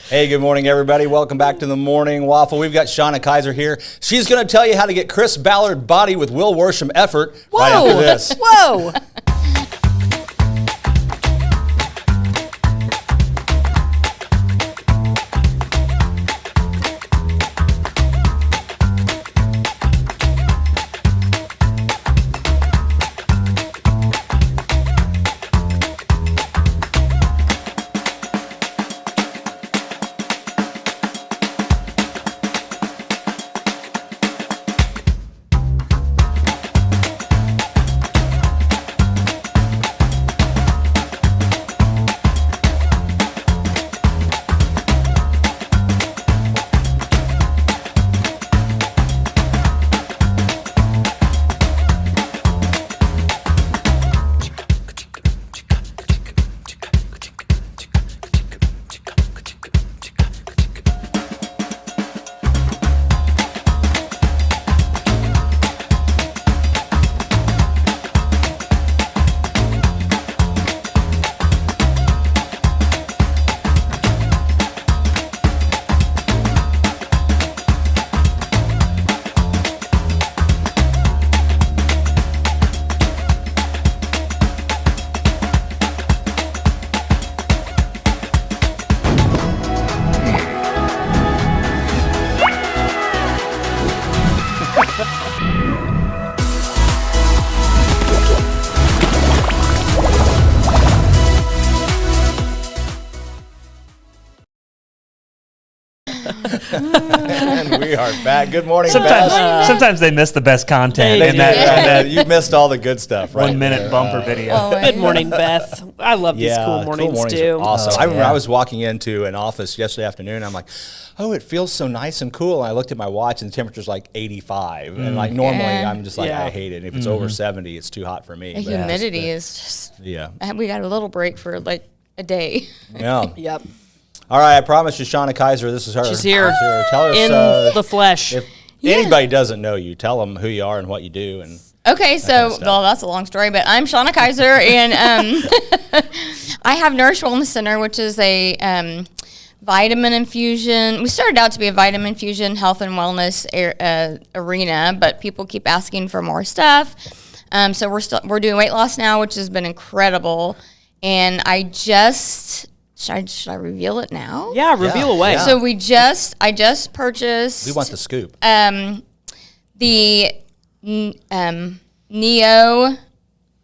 Hey, good morning, everybody. Welcome back to the Morning Waffle. We've got Shauna Kayser here. She's going to tell you how to get Chris Ballard body with Will Worsham effort right after this. Whoa! And we are back. Good morning, Beth. Sometimes they miss the best content. And you missed all the good stuff, right? 1 minute bumper video. Good morning, Beth. I love these cool mornings too. Awesome. I remember I was walking into an office yesterday afternoon. I'm like, oh, it feels so nice and cool. And I looked at my watch and the temperature's like 85. And like normally I'm just like, I hate it. If it's over 70, it's too hot for me. The humidity is just, we got a little break for like a day. Yeah. Yep. All right, I promised you Shauna Kayser. This is her. She's here. Tell us In the flesh. If anybody doesn't know you, tell them who you are and what you do. And Okay, so, well, that's a long story, but I'm Shauna Kayser, and I have Nourish'd Wellness Center, which is a vitamin infusion. We started out to be a vitamin infusion health and wellness arena, but people keep asking for more stuff. So we're doing weight loss now, which has been incredible. And I just... Should I reveal it now? Yeah, reveal away. Yeah. So I just purchased. we want the scoop. The Neo,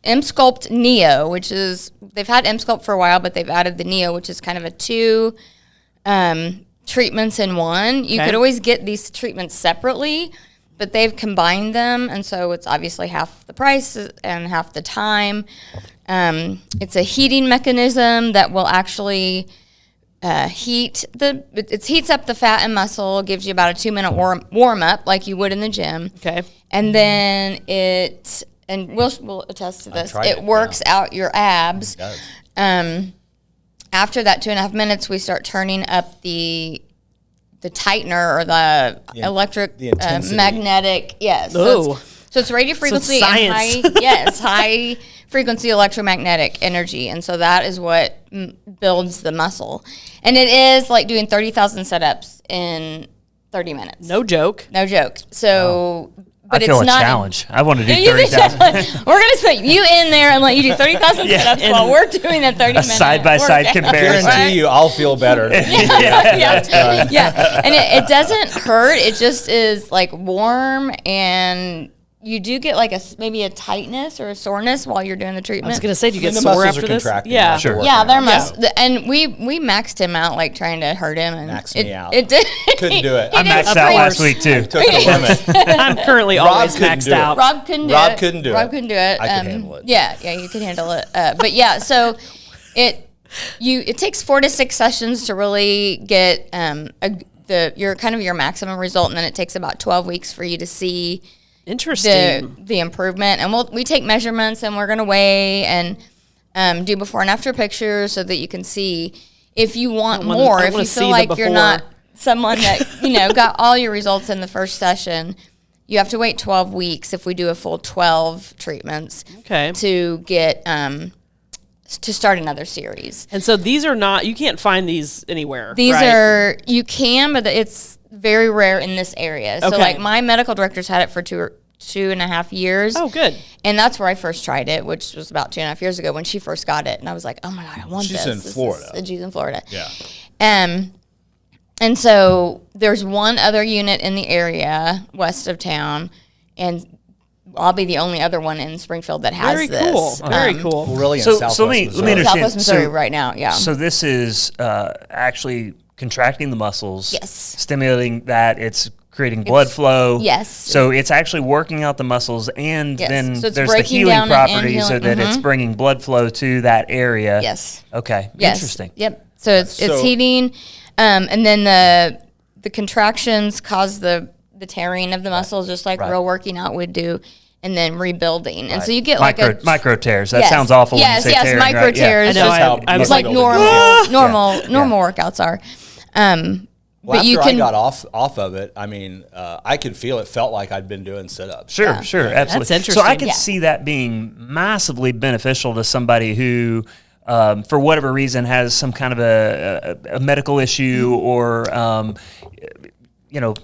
M-Sculpt Neo, which is, they've had M-Sculpt for a while, but they've added the Neo, which is kind of a 2 treatments in one. You could always get these treatments separately, but they've combined them, and so it's obviously half the price and half the time. It's a heating mechanism that will actually heats up the fat and muscle, gives you about a 2-minute warm up like you would in the gym. Okay. And then and we'll attest to this, it works out your abs. It does. After that 2.5 minutes, we start turning up the tightener or the electric magnetic. Yes. Oh. So it's radio frequency and high frequency electromagnetic energy. And so that is what builds the muscle. And it is like doing 30,000 setups in 30 minutes. No joke. No joke. So, but I feel it's a not challenge. I want to do 30,000. We're going to put you in there and let you do 30,000 setups while we're doing a 30-minute side-by-side comparison. Guarantee you, I'll feel better. Yeah. And it doesn't hurt. It just is like warm, and you do get like maybe a tightness or a soreness while you're doing the treatment. I was going to say, do you get the sore muscles after are this? contracting. Yeah. Sure. Yeah, they're and we maxed him out, like trying to hurt him, and Maxed me out. It did. Couldn't do it. I maxed out last week too. Took the limit. I'm currently Rob always couldn't maxed do it. out. Rob couldn't do Rob it. couldn't do it. Rob couldn't do it. I could handle it. Yeah, you could handle it. But yeah, so it takes 4 to 6 sessions to really get your maximum result, and then it takes about 12 weeks for you to see the improvement. And we take measurements, and we're going to weigh and do before and after pictures so that you can see if you want more. If you feel like you're not someone that got all your results in the first session, you have to wait 12 weeks if we do a full 12 treatments to get to start another series. And so these are not, you can't find these anywhere. These right? are, you can, but it's very rare in this area. So Okay. like my medical director's had it for 2.5 years. Oh, good. And that's where I first tried it, which was about 2.5 years ago when she first got it. And I was like, oh my God, I want She's this. in Florida. She's in Florida. Yeah. And so there's one other unit in the area west of town, and I'll be the only other one in Springfield that has Very this. cool. Very cool. Well, really in So Southwest let me Missouri. understand. Southwest Missouri right now, yeah. So this is actually contracting the muscles. Yes. Stimulating that. It's creating blood flow. yes. So it's actually working out the muscles, and Yes. then So it's there's the breaking healing down and properties so healing- that it's bringing blood flow to that area. Yes. Okay. Yes. Interesting. Yep. So it's So- heating, and then the contractions cause the tearing of the muscles, just like Right. real working out would do, and then rebuilding. And so you get micro tears. That Yes. sounds awful. Yes, when you say yes, tearing, micro right? Yeah. tears. I know, Just I was it's like like- normal workouts are. Well, but you after can I got off of it, I mean, I could feel it. Felt like I'd been doing sit-ups. Sure, sure, absolutely. That's So I interesting. could Yeah. see that being massively beneficial to somebody who, for whatever reason, has some kind of a medical issue or,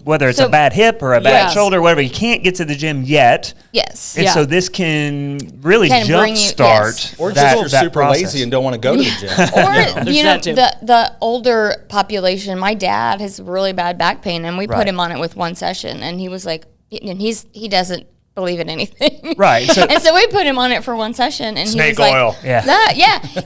whether it's So- a bad hip or a bad Yes. shoulder, whatever. You can't get to the gym yet. yes. And Yeah. so this can really Can bring you- jumpstart yes. Or just that, you're that super process. lazy and don't want to go to the gym. Or There's that too. the older population. My dad has really bad back pain, and we Right. put him on it with one session, and he was like, and he doesn't believe in anything, Right, so- and so we put him on it for one session, and he Snake was like, oil. Yeah.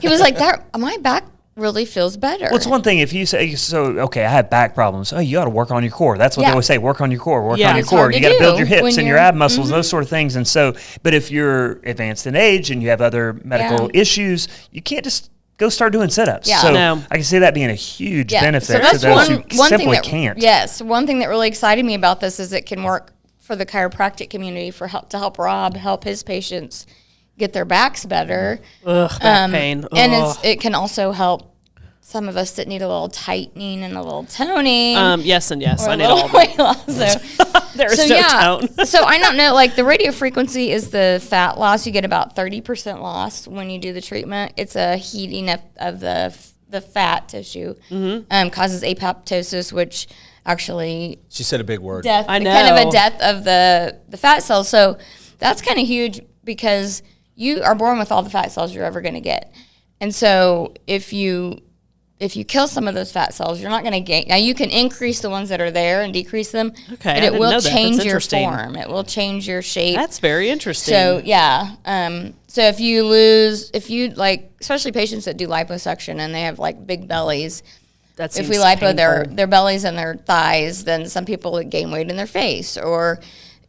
he was like, that my back really feels better. Well, it's one thing if you say, okay, I have back problems. Oh, you ought to work on your core. That's what Yeah. they always say, work on your core, work Yeah. on your It's core. hard You to got to build do your hips when and your you're- ab muscles, those sort of things. And so, but if you're advanced in age and you have other medical issues, you can't just go start doing sit-ups. Yeah. So No. I can see that being a huge benefit So to that's those who one thing simply that, can't. Yes, one thing that really excited me about this is it can work for the chiropractic community to help Rob help his patients get their backs better. Ugh, back pain. And Ugh. it can also help some of us that need a little tightening and a little toning. Yes and yes. or I a need little all of weight loss. So, There's so no yeah. tone. So I don't know. Like the radio frequency is the fat loss. You get about 30% loss when you do the treatment. It's a heating of the fat tissue. Causes apoptosis, which actually She said a big word. death, I kind of know. a death of the fat cells. So that's kind of huge because you are born with all the fat cells you're ever going to get. And so if you kill some of those fat cells, you're not going to gain. Now you can increase the ones that are there and decrease them, Okay, I but it didn't will know that. That's change your interesting. form. It will change your shape. That's very interesting. So yeah. So if you like, especially patients that do liposuction and they have like big bellies, that if seems we lipo painful. their bellies and their thighs, then some people gain weight in their face, or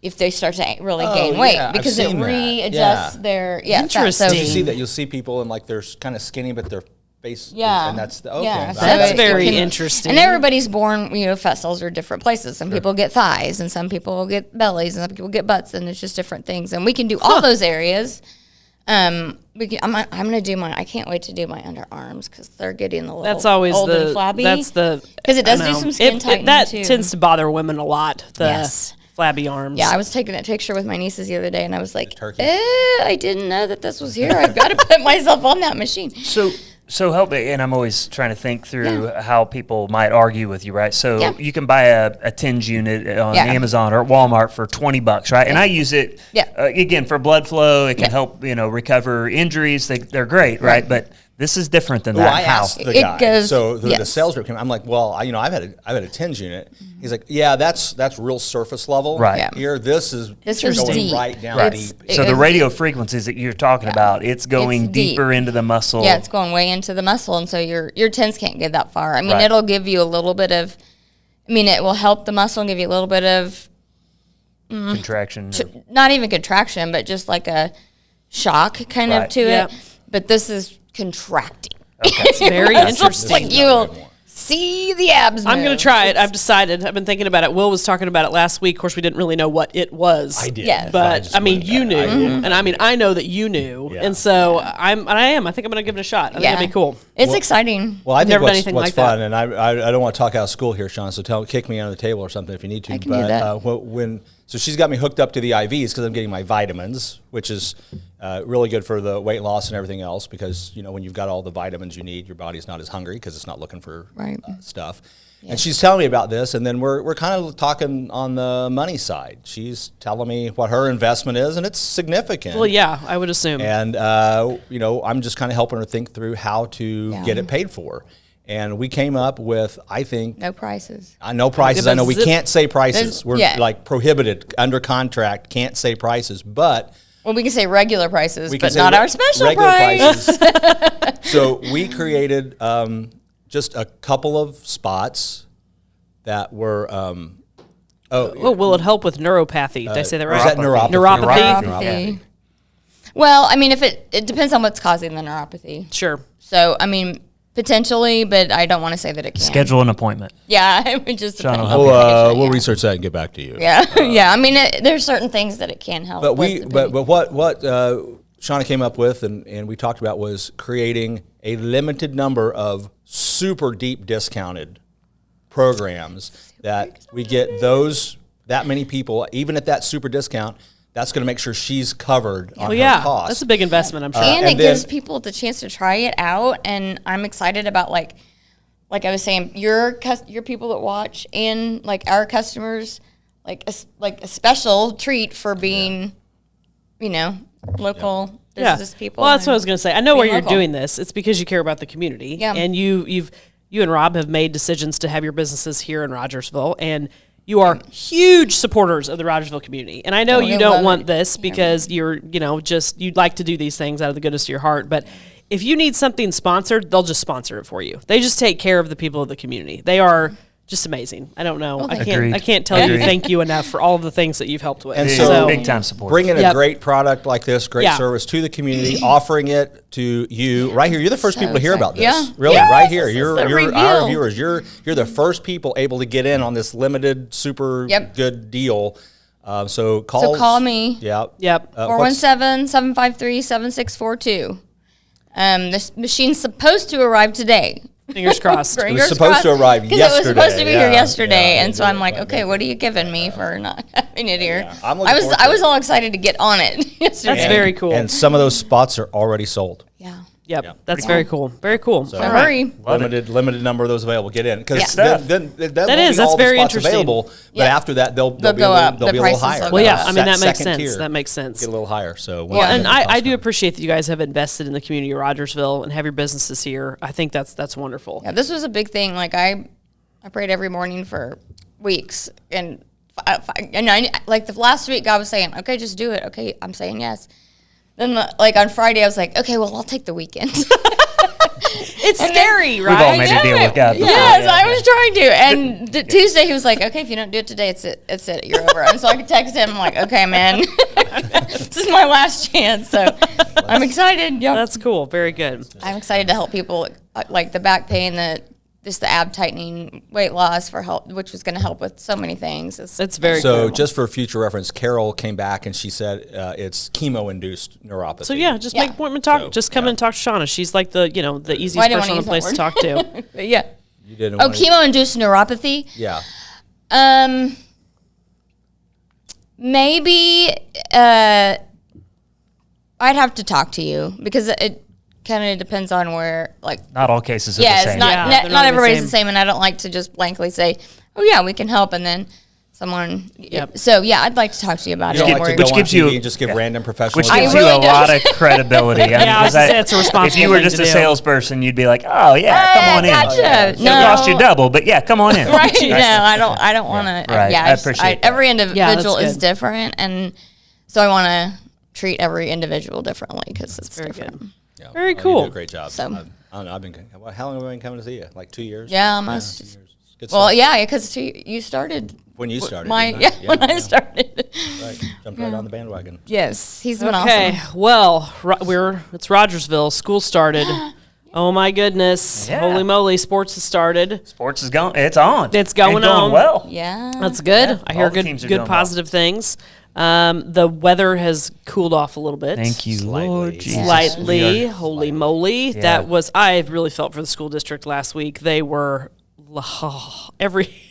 if they start to really gain weight yeah, I've because it seen that. readjusts Yeah. their fat. Interesting. So You see that you'll see people and like they're kind of skinny, but their face. Yeah. And that's the Yeah, so That's it very can- interesting. And everybody's born, fat cells are different places. Some people get thighs, and some people will get bellies, and some people get butts, and it's just different things. And we can do all those areas. I'm gonna do I can't wait to do my underarms because they're getting a little. That's always old and flabby. That's the because it does I do know. some skin tightening that too. tends to bother women a lot. The Yes. flabby arms. Yeah, I was taking that picture with my nieces the other day, and I was like, turkey. I didn't know that this was here. I've got to put myself on that machine. So help me, and I'm always trying to think through how people might argue with you, right? So Yeah. you can buy a TENS unit on Yeah. Amazon or at Walmart for $20, right? And I use it again for blood flow. It can help recover injuries. They're great, right? But this is different than Well, that. I How? asked the It guy. goes- so the yes. sales rep came. I'm like, well, I've had a TENS unit. He's like, yeah, that's real surface level. Right. Yeah. Here, this is is going deep. right down It's- deep. it So the goes radio frequencies that you're talking about, it's going It's deep. deeper into the muscle. Yeah, it's going way into the muscle, and so your TENS can't get that far. I mean, Right. it'll give you a little bit of. It will help the muscle and give you a little bit of contraction. not even contraction, but just like a shock kind Right. of to Yep. it. But this is contracting. It's very That's interesting. Like you'll see the abs. I'm going to move. try it. I've decided. I've been thinking about it. Will was talking about it last week. Of course, we didn't really know what it was. I did. Yes. But just I mean, went you back. knew, and I mean, I know that you knew, Yeah. and so I think I'm going to give it a shot. I think it'd be cool. It's exciting. Well, I think Never done what's anything like fun, that. and I don't want to talk out of school here, Shauna, so kick me under the table or something if you need to. I can do that. So she's got me hooked up to the IVs because I'm getting my vitamins, which is really good for the weight loss and everything else because, when you've got all the vitamins you need, your body's not as hungry because it's not looking for stuff. Yeah. And she's telling me about this, and then we're kind of talking on the money side. She's telling me what her investment is, and it's significant. Well, yeah, I would assume. And, I'm just kind of helping her think through how to get it paid for. And we came up with, I think... No prices. No prices. I know we can't say prices. We're like prohibited, under contract, can't say prices, but... Well, we can say regular prices, but not our special price. Prices. So we created just a couple of spots that were... will it help with neuropathy? Did I say that right? Is that neuropathy? Neuropathy. Well, I mean, if it depends on what's causing the neuropathy. Sure. So, I mean, potentially, but I don't want to say that it can. Schedule an appointment. Yeah, it would just depend. We'll research that and get back to you. Yeah, yeah. I mean, there's certain things that it can help. But what Shauna came up with and we talked about was creating a limited number of super deep discounted programs that we get that many people, even at that super discount. That's going to make sure she's covered on her costs. That's a big investment, I'm sure. And it gives people the chance to try it out, and I'm excited about like I was saying, your people that watch and like our customers, like a special treat for being, local business people. Well, that's what I was going to say. I know where you're local. doing this. It's because you care about the community, and you and Rob have made decisions to have your businesses here in Rogersville, and you are huge supporters of the Rogersville community. And I know you don't want this because you're, you'd like to do these things out of the goodness of your heart. But if you need something sponsored, they'll just sponsor it for you. They just take care of the people of the community. They are just amazing. I don't know. I can't tell you thank you enough for all of the things that you've helped with. And so big time support. Bringing a great product like this, great service to the community, offering it to you right here. You're the first people to hear about this. Yeah. Really, Yes, right here. this is You're the reveal. our viewers. You're the first people able to get in on this limited, super good deal. So call me. Yep. 417-753-7642. This machine's supposed to arrive today. Fingers crossed. It was supposed to arrive yesterday. Because it was supposed to be here yesterday, Yeah, and so I'm like, okay, what are you giving me for not having it here? Yeah. I was all excited to get on it yesterday. That's very cool. And some of those spots are already sold. Yeah. Yep. That's very cool. Very cool. So All right. Hurry. Limited number of those available. Get in because then That's all very the spots interesting. available. But after that, they'll be go up. They'll The be a little prices higher. will go Well, yeah. up. I mean, that makes second sense. tier That makes sense. Get a little higher. So Well, and I do appreciate that you guys have invested in the community of Rogersville and have your businesses here. I think that's wonderful. Yeah, this was a big thing. Like I prayed every morning for weeks, and like the last week, God was saying, "Okay, just do it." Okay, I'm saying yes. Then like on Friday, I was like, "Okay, well, I'll take the weekend." It's scary, right? We've all made a deal with God before. Yes, I was trying to. And Tuesday, he was like, "Okay, if you don't do it today, it's it. You're over." And so I could text him. I'm like, "Okay, man, this is my last chance." So I'm excited. Yep. That's cool. Very good. I'm excited to help people like the back pain, the ab tightening, weight loss for help, which was going to help with so many things. It's very So cool. just for future reference, Carol came back and she said it's chemo-induced neuropathy. So yeah, just make appointment talk. So, just come and talk to Shauna. She's like the the easiest Well, I didn't person on the wanna place use to that talk to. But yeah. you didn't. Oh, want chemo-induced neuropathy. Yeah. Maybe I'd have to talk to you because it kind of depends on where, like. Not all cases are Yeah, the it's same. Yeah, not they're not not everybody's the the same, and I don't like to just blankly say, "Oh yeah, we can help," and then someone. Yep. So yeah, I'd like to talk to you about You don't it. like to Which go gives on TV you- and just give random professional Which advice. gives I you really a do. lot of credibility. I mean, Yeah, I was because gonna say it's a responsible if you were thing just to a do. salesperson, you'd be like, "Oh yeah, come on in." Gotcha. It'll cost you double, but yeah, come on in. Right? No, I don't want to. Right. Yeah, I appreciate that. every individual that's is good. different, and so I want to treat every individual differently because it's Very different. good. Yeah. Very You cool. do a great job. So- I don't know. How long have I been coming to see you? Like 2 years? Yeah, almost. 2 years. Good Well, stuff. yeah, because you started. When you started. My didn't I? when I started. Right. Jumped right on the bandwagon. Yes, he's been Okay. awesome. Well, it's Rogersville. School started. Oh my goodness! Yeah. Holy moly! Sports has started. Sports is going. It's on. It's going and on. well. Yeah. That's good. Yeah, I hear all the teams are good doing positive things. The weather has cooled off a little bit. Thank you, Lord Jesus. Slightly. Holy moly. Yeah. I really felt for the school district last week. They were,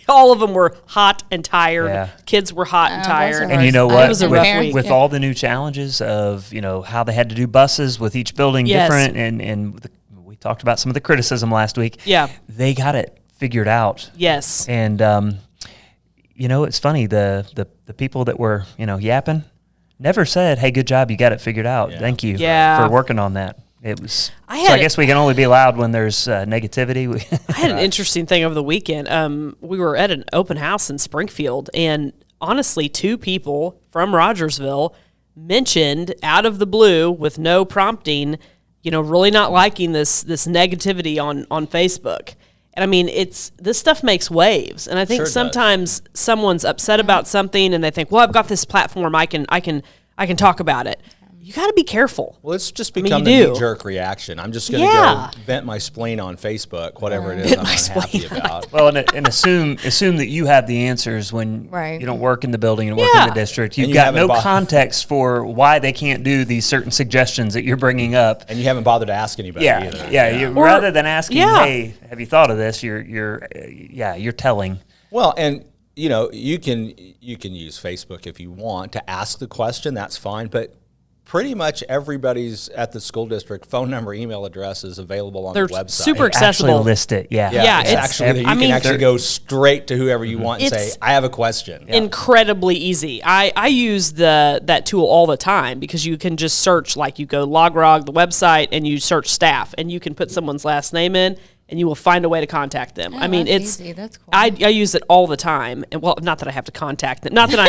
all of them were hot and tired. Yeah. Kids were hot and tired. And you know what? It was a rough week. With all the new challenges of, how they had to do buses with each building different, and we talked about some of the criticism last week. Yeah. They got it figured out. Yes. And, it's funny, the people that were, yapping never said, hey, good job, you got it figured out. Yeah. Thank you for working on that. It was. I guess we can only be loud when there's negativity. I had an interesting thing over the weekend. We were at an open house in Springfield, and honestly, 2 people from Rogersville mentioned out of the blue with no prompting, really not liking this negativity on Facebook. And I mean, this stuff makes waves, and I think sometimes someone's upset about something, and they think, well, I've got this platform, I can talk about it. You got to be careful. Well, it's just become the knee-jerk reaction. I'm just going to go vent my spleen on Facebook, whatever it is I'm not happy about. Well, and assume that you have the answers when you don't work in the building and work in the district. You've got no context for why they can't do these certain suggestions that you're bringing up. And you haven't bothered to ask anybody either. Yeah. Rather than asking, hey, have you thought of this? You're telling. Well, and you can use Facebook if you want to ask the question. That's fine, but pretty much everybody's at the school district phone number, email address is available on the website. Super accessible. Actually list it, you can actually go straight to whoever you want and say, I have a question. Incredibly easy. I use that tool all the time because you can just search, like you go LogRog, the website, and you search staff, and you can put someone's last name in, and you will find a way to contact them. I mean, it's easy. That's cool. I use it all the time, and not that I have to contact them, not that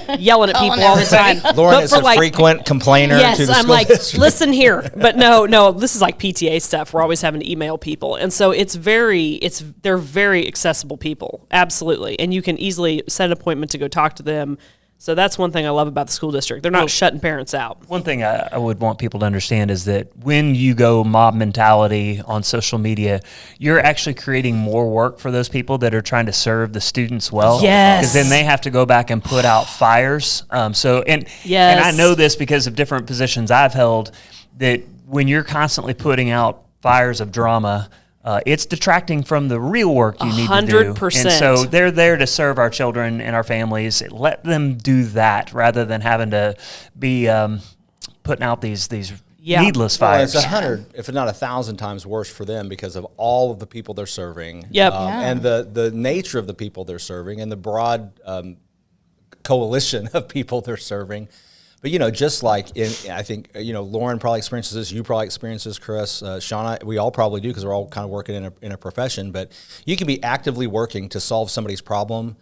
I'm yelling at people all the time. Lauren is a frequent complainer. Yes, to the I'm school like, district. Listen here, but no, this is like PTA stuff. We're always having to email people, and so they're very accessible people, absolutely, and you can easily set an appointment to go talk to them. So that's one thing I love about the school district. They're not shutting parents out. One thing I would want people to understand is that when you go mob mentality on social media, you're actually creating more work for those people that are trying to serve the students well. Yes. Because then they have to go back and put out fires. And I know this because of different positions I've held, that when you're constantly putting out fires of drama, it's detracting from the real work you need to do. 100%. And so they're there to serve our children and our families. Let them do that rather than having to be putting out these needless fires. Well, it's 100, if not 1,000 times worse for them because of all of the people they're serving. Yep. And the nature of the people they're serving and the broad coalition of people they're serving. But, just like I think, Lauren probably experiences this, you probably experience this, Chris, Shauna, we all probably do because we're all kind of working in a profession. But you can be actively working to solve somebody's problem,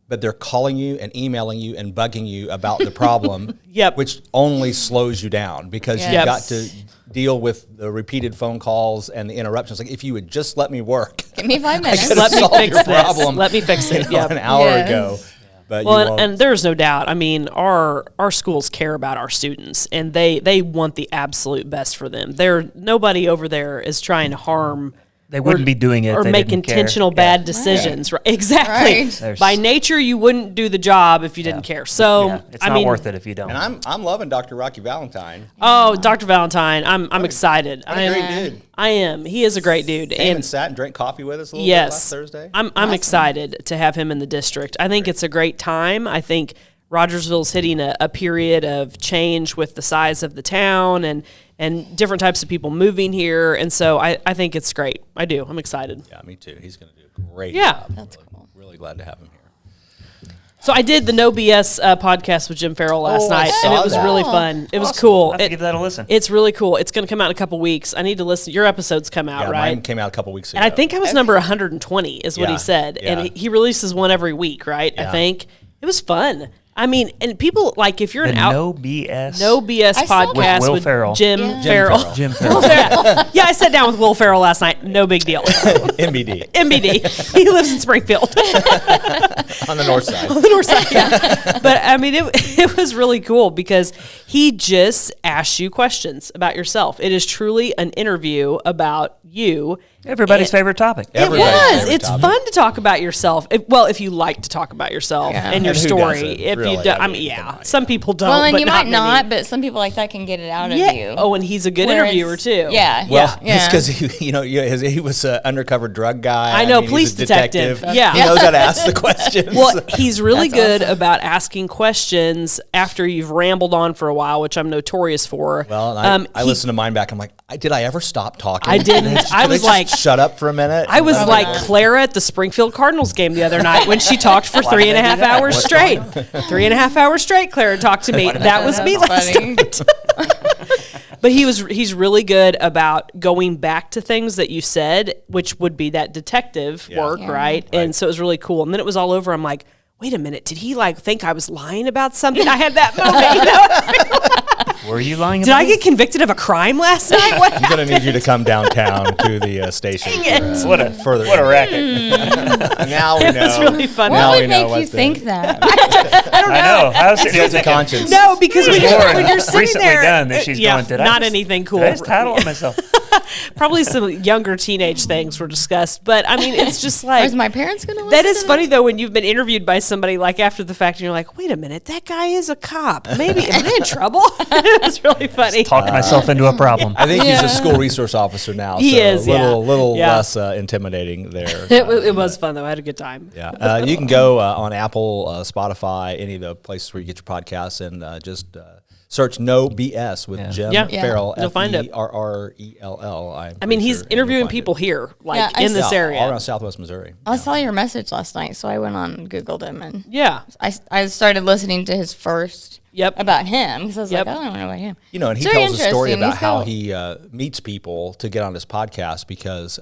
but they're calling you and emailing you and bugging you about the problem, which only slows you down because you've got to deal with the repeated phone calls and the interruptions. Like, if you would just let me work. Give me 5 minutes. Let me fix this. Let me fix it. An hour ago. But and there's no doubt. I mean, our schools care about our students, and they want the absolute best for them. Nobody over there is trying to harm. They wouldn't be doing it or make intentional bad decisions. Right. Exactly. Right. By nature, you wouldn't do the job if you didn't care. So it's not worth it if you don't. And I'm loving Dr. Rocky Valentine. Oh, Dr. Valentine, I'm excited. What a great dude. I am. He is a great dude. Came and sat and drank coffee with us a little bit last Thursday. I'm excited to have him in the district. I think it's a great time. I think Rogersville's hitting a period of change with the size of the town and different types of people moving here. And so I think it's great. I do. I'm excited. Yeah, me too. He's going to do a great job. That's cool. Really glad to have him here. So I did the No BS podcast with Jim Farrell last night, and it was really fun. It was cool. I'll have to give that a listen. It's really cool. It's going to come out in a couple weeks. I need to listen. Your episodes come out, right? Mine came out a couple weeks ago. And I think I was number 120 is what he said. Yeah. And he releases one every week, right? Yeah. I think. It was fun. I mean, and people, like, if you're No BS podcast with Will with Ferrell. Jim Farrell. Jim Farrell. Yeah, I sat down with Will Ferrell last night. No big deal. MBD. He lives in Springfield. On the north side. On the north side, yeah. But, I mean, it was really cool because he just asks you questions about yourself. It is truly an interview about you Everybody's favorite topic. It was. It's fun to talk about yourself. If you like to talk about yourself and your story. If really? you don't, some people don't. Well, and but you might not, many. but some people like that can get it out of you. Oh, and he's a good interviewer too. Yeah. Well, it's because he was an undercover drug guy. I know, mean, police he's a detective. Yeah. He knows how to ask the questions. Well, he's really good awesome. about asking questions after you've rambled on for a while, which I'm notorious for. Well, I listened to mine back. I'm like, did I ever stop talking? I didn't. I was like, shut up for a minute. I was like Clara at the Springfield Cardinals game the other night when she talked for 3.5 hours straight. 3.5 hours straight, Clara talked to me. That was me last night. But he's really good about going back to things that you said, which would be that detective work, right? And so it was really cool. And then it was all over. I'm like, wait a minute, did he think I was lying about something? I had that moment. Were you lying? Did I get convicted of a crime last night? What I'm going to need you to come downtown to the station. What a racket. Now we know. It was really funny. What would make you think that? I don't know. I know. I was sitting here Guilty thinking, conscience. No, because when you're sitting recently there, done that she's going, did I not just- anything cool. Did I just title on myself? Probably some younger teenage things were discussed, but I mean, it's just like Is my parents going to listen that is to funny though when you've been interviewed by somebody like after the fact and you're like, wait a minute, that guy is a cop. Maybe am I in trouble? It's really funny. Talking myself into a problem. I think he's a school resource officer now. He so is, a little yeah. less intimidating there. It was fun though. I had a good time. Yeah, you can go on Apple, Spotify, any of the places where you get your podcasts, and just search No BS with Jim Farrell. You'll find it. Ferrell. I mean, he's interviewing people here, like in this area, all around Southwest Missouri. I saw your message last night, so I went on and Googled him, and I started listening to his first about him, because I was like, I don't know about him. And he tells a story about how he meets people to get on his podcast because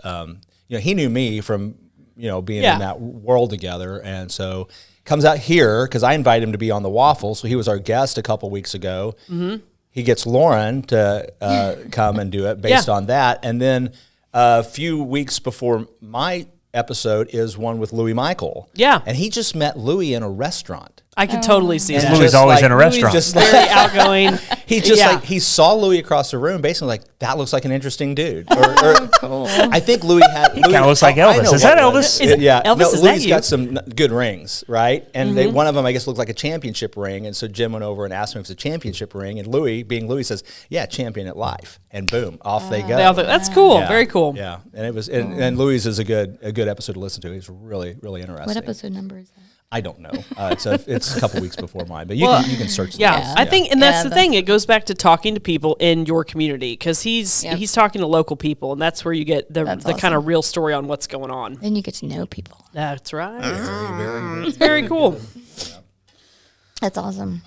he knew me from being in that world together, and so comes out here because I invited him to be on the Waffle, so he was our guest a couple weeks ago. Mm-hmm. He gets Lauren to come and do it based on that, and then a few weeks before my episode is one with Louis Michael. Yeah, and he just met Louis in a restaurant. I could totally see that. Louis always in a restaurant. Just very outgoing. He just he saw Louis across the room, basically like, that looks like an interesting dude. Cool. I think Louis had. He kind of looks like Elvis. Is that Elvis? Elvis, is Louis that got some good rings, right? And one of them, I guess, looked like a championship ring. And so Jim went over and asked him if it's a championship ring. And Louis, being Louis, says, "Yeah, champion at life." And boom, off they go. That's cool. Very cool. Yeah, and it was. And Louis is a good episode to listen to. He's really interesting. What episode number is that? I don't know. It's a couple weeks before mine, but you can search. Yeah, I think, and that's the thing. It goes back to talking to people in your community because he's talking to local people, and that's where you get the kind of real story on what's going on. Then you get to know people. That's right. It's very cool. That's awesome.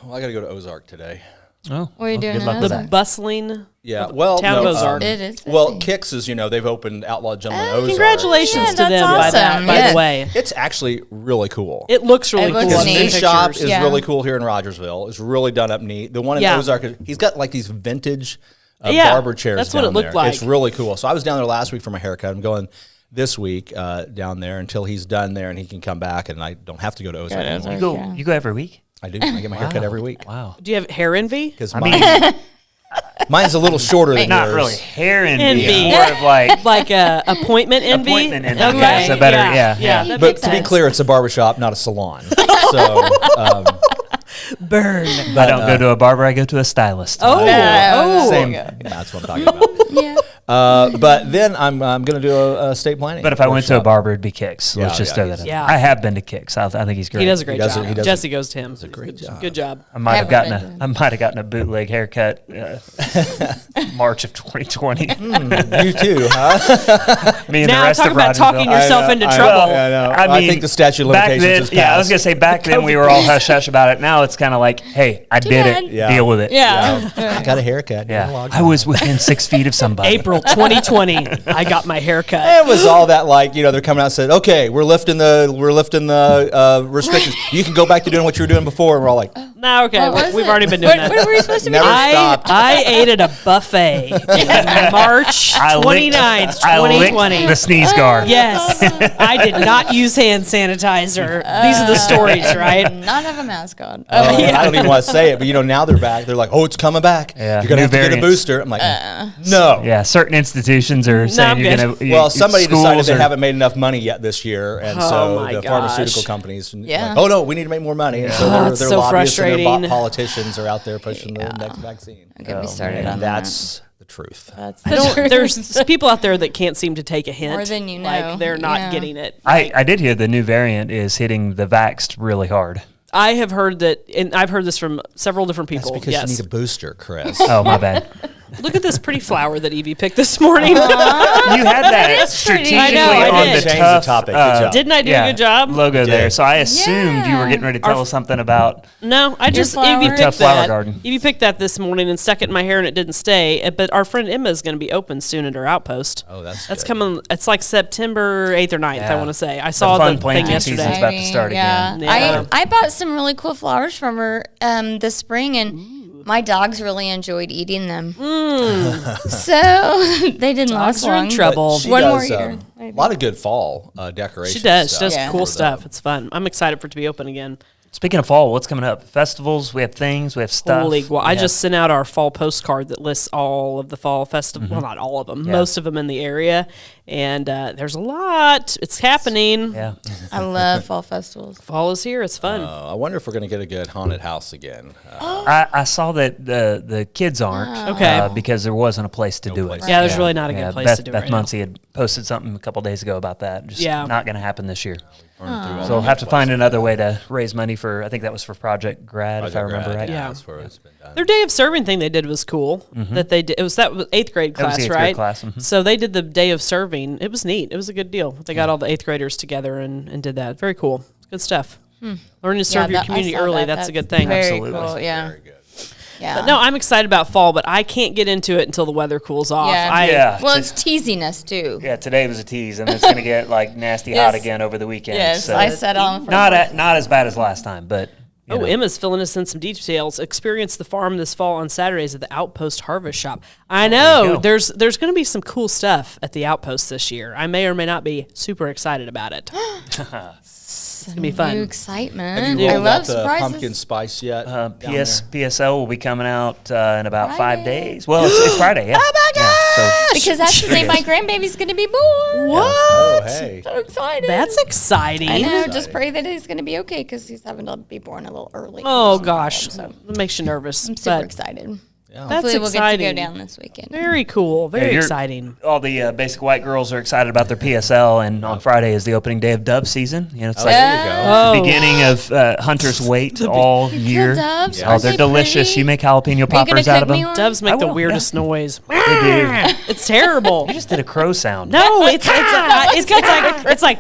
Well, I got to go to Ozark today. Oh, what are you doing in luck Ozark? The bustling town of Ozark. It is. Kicks is, they've opened Outlaw Gentlemen Ozark. Congratulations to them awesome. by the way. It's actually really cool. It looks really cool. His new Pictures. shop is really cool here in Rogersville. It's really done up neat. The one in Ozark, he's got like these vintage barber chairs. That's what it looked there. like. It's really cool. So I was down there last week for my haircut. I'm going this week down there until he's done there and he can come back and I don't have to go to Ozark anymore. You go every week? I do. I get my haircut every week. Wow. Do you have hair envy? Because mine's a little shorter than not yours. Really hair envy. More of like a appointment envy. Appointment envy. Okay. Yeah, so better. Yeah. But to be clear, it's a barbershop, not a salon. So burn. I don't go to a barber. I go to a stylist. Same. That's what I'm talking about. But then I'm going to do a estate planning. But if I went to a barber, it'd be Kicks. Let's just throw that in. Yeah. I have been to Kicks. I think he's great. He does a great job. He does Jesse goes to him. Does a great job. Good job. I might have gotten a bootleg haircut March of 2020. You too, huh? Me and now the rest talk of about talking yourself into trouble. I know. I mean, think the statute of limitations is passed. Yeah, I was gonna say back then we were all hush hush about it. Now it's kind of like, hey, I did it. Yeah. Deal with it. Yeah. I got a haircut. Yeah. I was within 6 feet of somebody. April 2020, I got my haircut. It was all that they're coming out and said, okay, we're lifting the restrictions. You can go back to doing what you were doing before. And we're all like, No, okay, we've already been doing that. What were we supposed to be Never doing? stopped. I ate at a buffet in March 29th, 2020. I licked the sneeze guard. Yes, I did not use hand sanitizer. These are the stories, right? Not have a mask on. I don't even want to say it, but now they're back. They're like, oh, it's coming back. Yeah. You're gonna New have to get a variants. booster. I'm like, no. Yeah, certain institutions are saying you're going to. Well, somebody decided they haven't made enough money yet this year, and so the pharmaceutical companies, oh no, we need to make more money, and so their lobbyists and their politicians are out there pushing the next vaccine. Get me started on that's the truth. There's people out there that can't seem to take a hint. More than you know. Like they're not getting it. I did hear the new variant is hitting the vaxxed really hard. I have heard that, and I've heard this from several different people. That's because you need a booster, Chris. Oh, my bad. Look at this pretty flower that Evie picked this morning. You had that strategically on the tough topic. Good job. Didn't I do a good job? Logo there. So I assumed you were getting ready to tell us something about. No, I just Evie picked flower garden. Evie picked that this morning and stuck it in my hair, and it didn't stay. But our friend Emma is going to be open soon at her outpost. Oh, that's good. coming. It's like September 8th or 9th. I want to say. I saw the thing yesterday. Season's about to start again. I bought some really cool flowers from her this spring, and my dogs really enjoyed eating them. So they didn't last long. In trouble. One more year. A lot of good fall decorations. She does. She does cool stuff. It's fun. I'm excited for it to be open again. Speaking of fall, what's coming up? Festivals, we have things, we have stuff. I just sent out our fall postcard that lists all of the fall festivals. Well, not all of them, most of them in the area. And there's a lot. It's happening. Yeah. I love fall festivals. Fall is here. It's fun. I wonder if we're going to get a good haunted house again. I saw that the kids aren't because there wasn't a place to do it. Yeah, there's really not a good place to do it. Beth Muncie had posted something a couple days ago about that. Just not going to happen this year. So we'll have to find another way to raise money for, I think that was for Project Grad, if I remember right. Yeah. That's where it's been done. Their day of serving thing they did was cool. That they did. It was that 8th grade class, that was the 8th right? grade class. So they did the day of serving. It was neat. It was a good deal. They got all the 8th graders together and did that. Very cool. Good stuff. Learning to serve your community early, that's a good thing. Absolutely. Cool, yeah. Very good. Yeah. But no, I'm excited about fall, but I can't get into it until the weather cools off. Well, it's teasing us too. Yeah, today was a tease, and it's going to get like nasty hot again over the weekend. Yes, so I said on not as bad as last time, but. Emma's filling us in some details. Experience the farm this fall on Saturdays at the Outpost Harvest Shop. I know there's going to be some cool stuff at the Outpost this year. I may or may not be super excited about it. It's going to be fun. New excitement. Have you I rolled love out the surprises. pumpkin spice yet? PSL will be coming out in about 5 days. Well, it's Friday, yeah. Oh my God! Yeah, so because that's the day my grandbaby's going to be born. What? Oh, hey. So excited. That's exciting. I know. Just pray that he's going to be okay because he's having to be born a little early. Oh, gosh. It makes you nervous. I'm super excited. Yeah. That's Hopefully we'll exciting. get to go down this weekend. Very cool. Very exciting. All the basic white girls are excited about their PSL, and on Friday is the opening day of dove season. You know, it's like there you go. the beginning of Hunter's Wait all year. Doves, oh, they're delicious. Pretty? You make jalapeno poppers out of them. Doves make the weirdest noise. They do. It's terrible. You just did a crow sound. No, it's like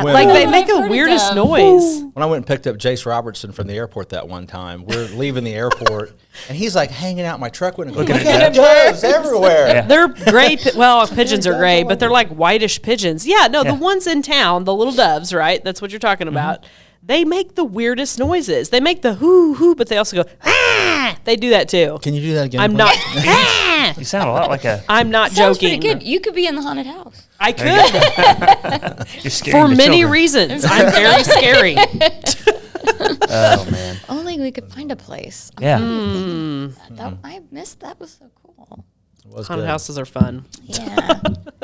like they make the weirdest noise. When I went and picked up Jace Robertson from the airport that one time, we're leaving the airport, and he's like hanging out in my truck window, looking at doves everywhere. Yeah. They're gray. Well, pigeons are gray, but they're like whitish pigeons. Yeah, no, the ones in town, the little doves, right? That's what you're talking about. They make the weirdest noises. They make the hoo hoo, but they also go ah. They do that too. Can you do that again? I'm not. Ah! You sound a lot like a. I'm not Sounds joking. pretty good. You could be in the haunted house. I could. You're scaring For the many children. reasons. I'm very scary. Oh man. Only we could find a place. Yeah. I missed that. Was so cool. Haunted houses are fun. Yeah.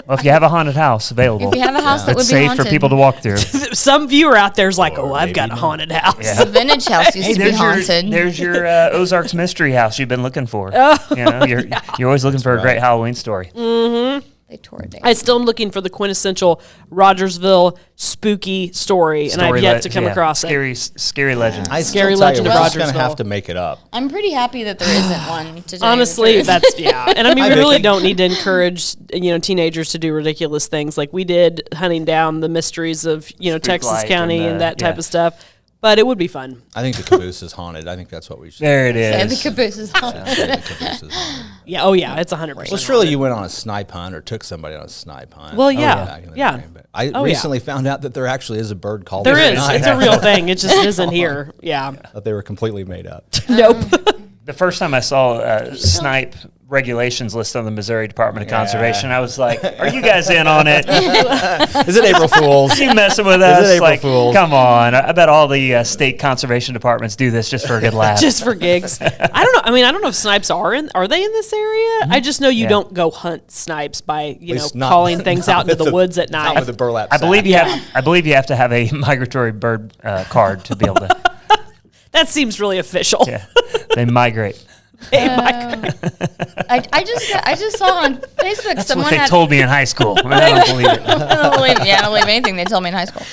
Well, if you have a haunted house available, If you have a house that it's would be safe haunted. for people to walk through. Some viewer out there's like, oh, I've got a haunted house. Yeah. The vintage house used to be haunted. There's your Ozarks mystery house you've been looking for. You know, you're always looking for a great Halloween story. Mm-hmm. They tore it down. I still am looking for the quintessential Rogersville spooky story, and I've yet to come across it. Scary legend. I Scary still tell legend you, of we're just Rogersville. going to have to make it up. I'm pretty happy that there isn't one. To tell Honestly, you the truth. and I mean, we really don't need to encourage teenagers to do ridiculous things like we did, hunting down the mysteries of Texas Light County and that type of stuff. But it would be fun. I think the caboose is haunted. I think that's what we should. There it Yeah, is. the caboose is haunted. The caboose is haunted. Yeah. Oh, yeah. It's 100%. Well, surely you went on a snipe hunt or took somebody on a snipe hunt. Well, yeah. Back in the Yeah. day, but I recently found out that there actually is a bird called There is. snipe. It's a real thing. It just isn't here. Yeah. That they were completely made up. Nope. The first time I saw snipe regulations list on the Missouri Department of Conservation. I was like, are you guys in on it? Is it April Fool's? Are you messing with us? Is it April Fool's? Come on. I bet all the state conservation departments do this just for a good laugh. Just for gigs. I don't know. I mean, I don't know if snipes are they in this area? I just know you don't go hunt snipes by, calling things out into the woods at night. Not with a burlap sack. I believe you have to have a migratory bird card to be able to. That seems really official. Yeah. They migrate. I just saw on Facebook That's someone what they told me in high school. I don't believe it. I don't believe anything they told me in high school.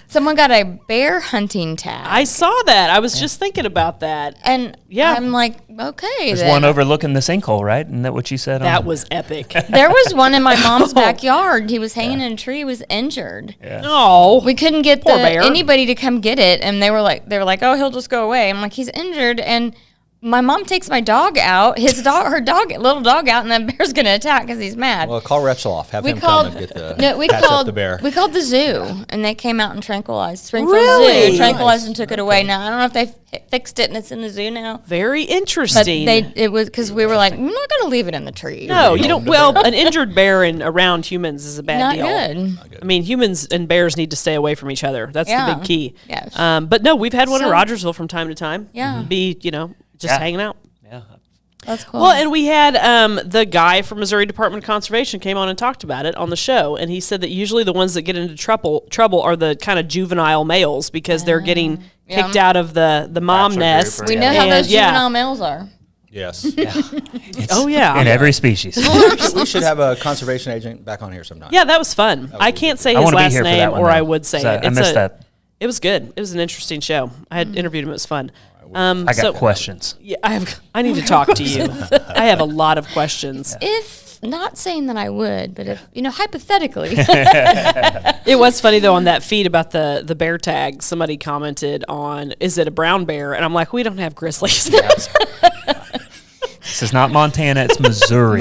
Someone got a bear hunting tag. I saw that. I was just thinking about that. And I'm like, okay. There's one overlooking the sinkhole, right? Isn't that what you said? That was epic. There was one in my mom's backyard. He was hanging in a tree. He was injured. Yeah. Oh, we couldn't get poor bear. anybody to come get it, and they were like, oh, he'll just go away. I'm like, he's injured, and my mom takes my dog out, little dog out, and the bear's going to attack because he's mad. Well, call Retcheloff. Have him come and get the bear. We called the zoo, and they came out and tranquilized. Springfield Really? Zoo tranquilized and took it away. Now, I don't know if they fixed it and it's in the zoo now. Very But interesting. it was because we were like, we're not going to leave it in the tree. No, you don't. Well, an injured bear around humans is a bad Not deal. good. I mean, humans and bears need to stay away from each other. That's the big key. Yes. But no, we've had one in So- Rogersville from time to time. Yeah. Just hanging out. Yeah. That's cool. Well, and we had the guy from Missouri Department of Conservation came on and talked about it on the show, and he said that usually the ones that get into trouble are the kind of juvenile males because they're getting kicked out of the mom Bachelor nest. group we know how And, those juvenile males are. Yes. Oh yeah. In every species. We should have a conservation agent back on here sometime. Yeah, that was fun. I can't say I his wanna be last here for name, that one, or though. I would say So it. I missed that. It was good. It was an interesting show. I had interviewed him. It was fun. I got questions. Yeah, I need to talk to you. I have a lot of questions. If not saying that I would, but if hypothetically, It was funny though on that feed about the bear tag. Somebody commented on, "Is it a brown bear?" And I'm like, "We don't have grizzlies." This is not Montana. It's Missouri.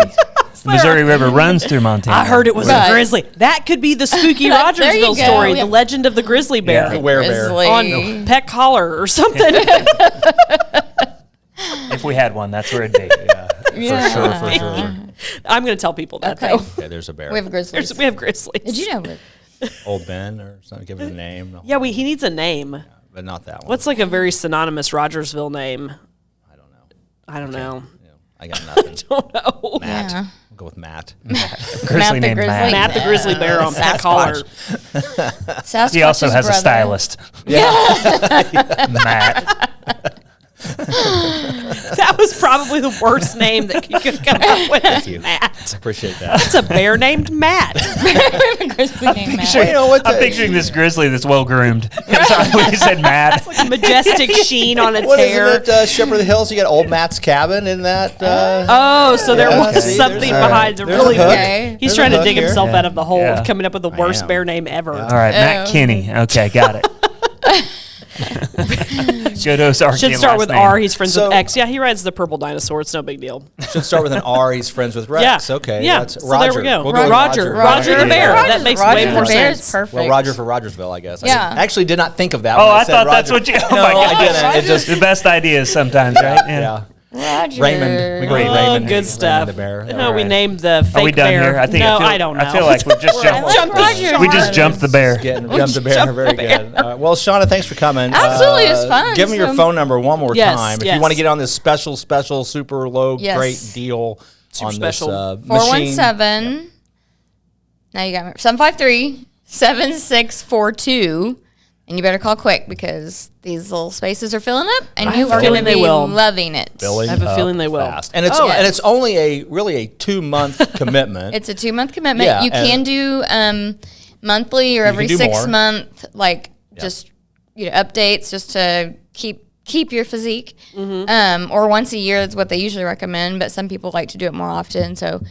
The Missouri River runs through Montana. I heard it was Right. a grizzly. That could be the spooky There you Rogersville go. story, Yeah. the legend of the grizzly bear. The werebear. Grizzly. On Peck Holler or something. If we had one, that's where it'd be. For sure. I'm going to tell people that Okay. though. Yeah, there's a bear. we have grizzlies. We have grizzlies. Did you know? Old Ben or something. Give it a name. No, Yeah, he needs a name. but not that one. What's like a very synonymous Rogersville name? I don't know. I don't know. I got nothing. Don't know. Matt. Yeah. We'll go with Matt. Grizzly the named grizzly. Matt. Matt the grizzly bear on Peck Holler. Sasquatch's He also has brother. a stylist. Matt. That was probably the worst name that you could come up with. Thank you. Matt. Appreciate that. It's a bear named Matt. Grizzly named Matt. Well, you know what? I'm picturing this grizzly that's well groomed. When you said Matt. Majestic sheen on its What hair. isn't it? Shepherd of the Hills. You got Old Matt's cabin in that. Oh, so there Yeah, was see, something there's- behind the there's a really hook. Okay. He's There's trying a to dig hook himself here. out of the hole Yeah. of coming up with the worst am. bear name ever. All right, Matt Kinney. Okay, got it. Good Ozark. Should start with R. He's friends So- with X. Yeah, he rides the purple dinosaur. It's no big deal. Should start with an R. He's friends with Rex. Yeah. Okay. Yeah. That's So Roger. there we go. We'll go with Roger the bear. That makes way Roger more the bear is sense. perfect. Well, Roger for Rogersville, I guess. Yeah. I actually did not think of that. Oh, when I said thought that's Roger. what you. Oh No, my I gosh. didn't. It just the best ideas sometimes, right? yeah. Roger. Raymond. We go with Oh, Raymond. good stuff. Raymond the bear. No, All we right. named the fake Are we done bear. here? I think. No, I, feel, I don't know. I feel like we've just jumped. Jumped Roger. We just jumped the bear. Jump the bear. Jump Very the bear. good. Well, Shauna, thanks for coming. Absolutely, it was fun. Give me your So- phone number one more Yes, time if yes. you want to get on this special, super low, Yes. great deal on special. this machine. 417. Now you got me. 753-7642. And you better call quick because these little spaces are filling up, and I you have a are going to feeling they be will. loving it. Filling I have a up feeling they will. fast. And it's Oh. and it's only a 2-month commitment. It's a 2-month commitment. Yeah, you can do monthly or every do 6 more. month, just updates just to keep your physique. Or once a year is what they usually recommend, but some people like to do it more often. So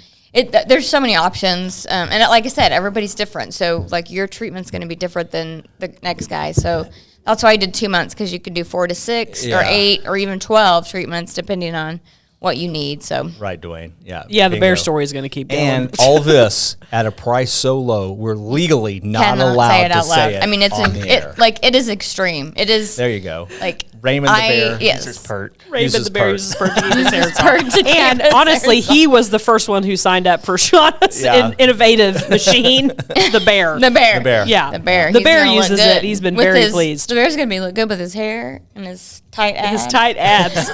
there's so many options, and like I said, everybody's different. So like your treatment's going to be different than the next guy. So that's why I did 2 months, because you could do 4 to 6 or Yeah. 8 or even 12 treatments depending on what you need. So Right, Dwayne. Yeah. Yeah, the Bingo. bear story is going to keep going. And all this at a price so low, we're legally not cannot allowed say it to out say loud. it. I mean, on the air. it is extreme. It is. There you go. Like Raymond the bear. Yes. Uses pert. Raven the bear pert. uses pert to keep his hair Pert to keep And his honestly, hair he was the first one who signed up for Shauna's Yeah. innovative machine, the bear. The bear. The bear. Yeah. The bear. The He's bear gonna look uses good. it. He's been With very his- pleased. The bear's gonna be look good with his hair and his tight abs. His tight abs.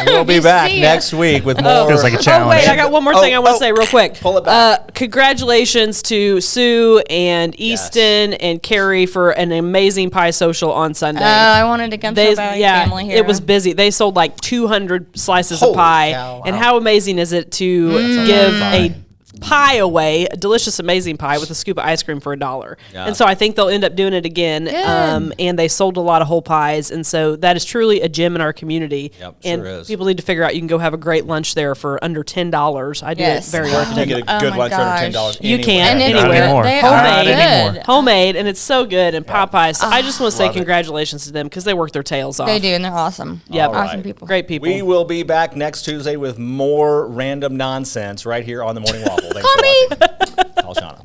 We'll be back next week with more. Feels like a Oh, challenge. wait, I got one more thing I want to say real quick. Pull it back. Congratulations to Sue and Easton and Carrie for an amazing pie social on Sunday. I wanted to come so bad. Family here. it was busy. They sold like 200 slices Holy of pie. cow. And Wow. how amazing is it to give a pie away, a delicious, amazing pie with a scoop of ice cream for $1. Yeah. And so I think they'll end up doing it again. And they sold a lot of whole pies. And so that is truly a gem in our community. Yep, and sure is. people need to figure out you can go have a great lunch there for under $10. I do Yes. it very Wow. often. You get a Oh good my lunch for under gosh. $10. You anywhere. can. And it's Anywhere. good. Anymore. They Not are anymore. good. Homemade, and it's so good, and Popeyes. So I just want to say Love it. congratulations to them because they work their tails off. They do, and they're awesome. Yep. All Awesome right. people. Great people. We will be back next Tuesday with more random nonsense right here on the Morning Waffle. Thanks Call for me. watching. Call Shauna.